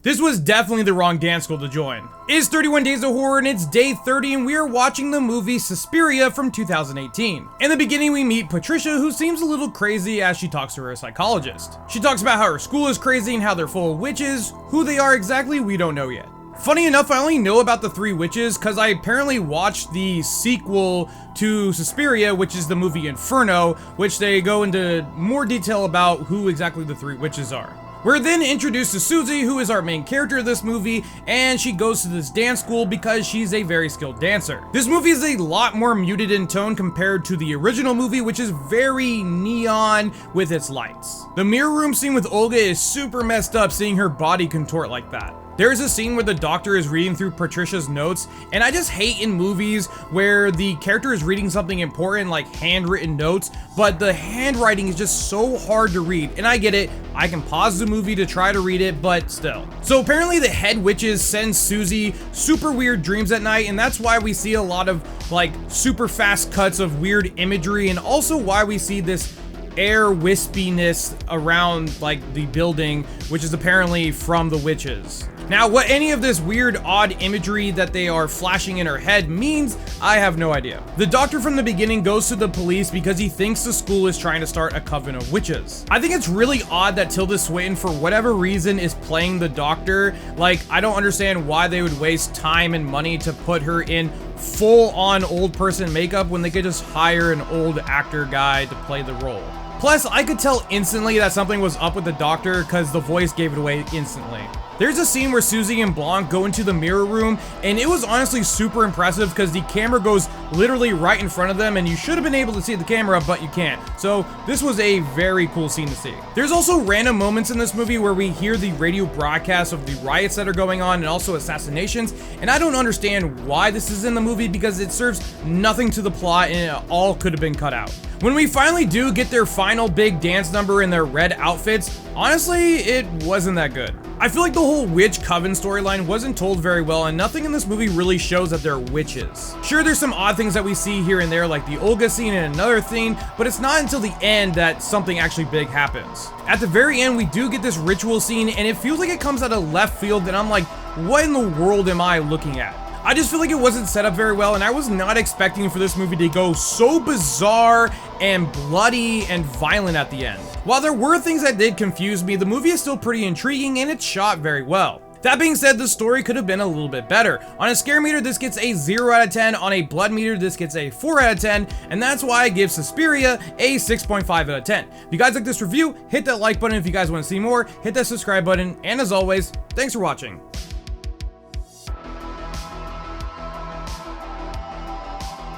This was definitely the wrong dance school to join. It's 31 Days of Horror and it's day 30 and we are watching the movie Suspiria from 2018. In the beginning we meet Patricia, who seems a little crazy as she talks to her psychologist. She talks about how her school is crazy and how they're full of witches. Who they are exactly, we don't know yet. Funny enough, I only know about the 3 witches because I apparently watched the sequel to Suspiria, which is the movie Inferno, which they go into more detail about who exactly the 3 witches are. We're then introduced to Susie, who is our main character of this movie, and she goes to this dance school because she's a very skilled dancer. This movie is a lot more muted in tone compared to the original movie, which is very neon with its lights. The mirror room scene with Olga is super messed up, seeing her body contort like that. There's a scene where the doctor is reading through Patricia's notes, and I just hate in movies where the character is reading something important like handwritten notes, but the handwriting is just so hard to read. And I get it, I can pause the movie to try to read it, but still. So apparently the head witches send Susie super weird dreams at night, and that's why we see a lot of like super fast cuts of weird imagery, and also why we see this air wispiness around like the building, which is apparently from the witches. Now, what any of this weird, odd imagery that they are flashing in her head means, I have no idea. The doctor from the beginning goes to the police because he thinks the school is trying to start a coven of witches. I think it's really odd that Tilda Swinton, for whatever reason, is playing the doctor. Like, I don't understand why they would waste time and money to put her in full-on old person makeup when they could just hire an old actor guy to play the role. Plus, I could tell instantly that something was up with the doctor because the voice gave it away instantly. There's a scene where Susie and Blanc go into the mirror room, and it was honestly super impressive because the camera goes literally right in front of them, and you should have been able to see the camera, but you can't. So this was a very cool scene to see. There's also random moments in this movie where we hear the radio broadcasts of the riots that are going on and also assassinations, and I don't understand why this is in the movie because it serves nothing to the plot and it all could have been cut out. When we finally do get their final big dance number in their red outfits, honestly, it wasn't that good. I feel like the whole witch coven storyline wasn't told very well, and nothing in this movie really shows that they're witches. Sure, there's some odd things that we see here and there, like the Olga scene and another thing, but it's not until the end that something actually big happens. At the very end, we do get this ritual scene, and it feels like it comes out of left field, and I'm like, what in the world am I looking at? I just feel like it wasn't set up very well, and I was not expecting for this movie to go so bizarre and bloody and violent at the end. While there were things that did confuse me, the movie is still pretty intriguing and it's shot very well. That being said, the story could have been a little bit better. On a scare meter, this gets a 0 out of 10. On a blood meter, this gets a 4 out of 10. And that's why I give Suspiria a 6.5 out of 10. If you guys like this review, hit that like button. If you guys want to see more, hit that subscribe button. And as always, thanks for watching.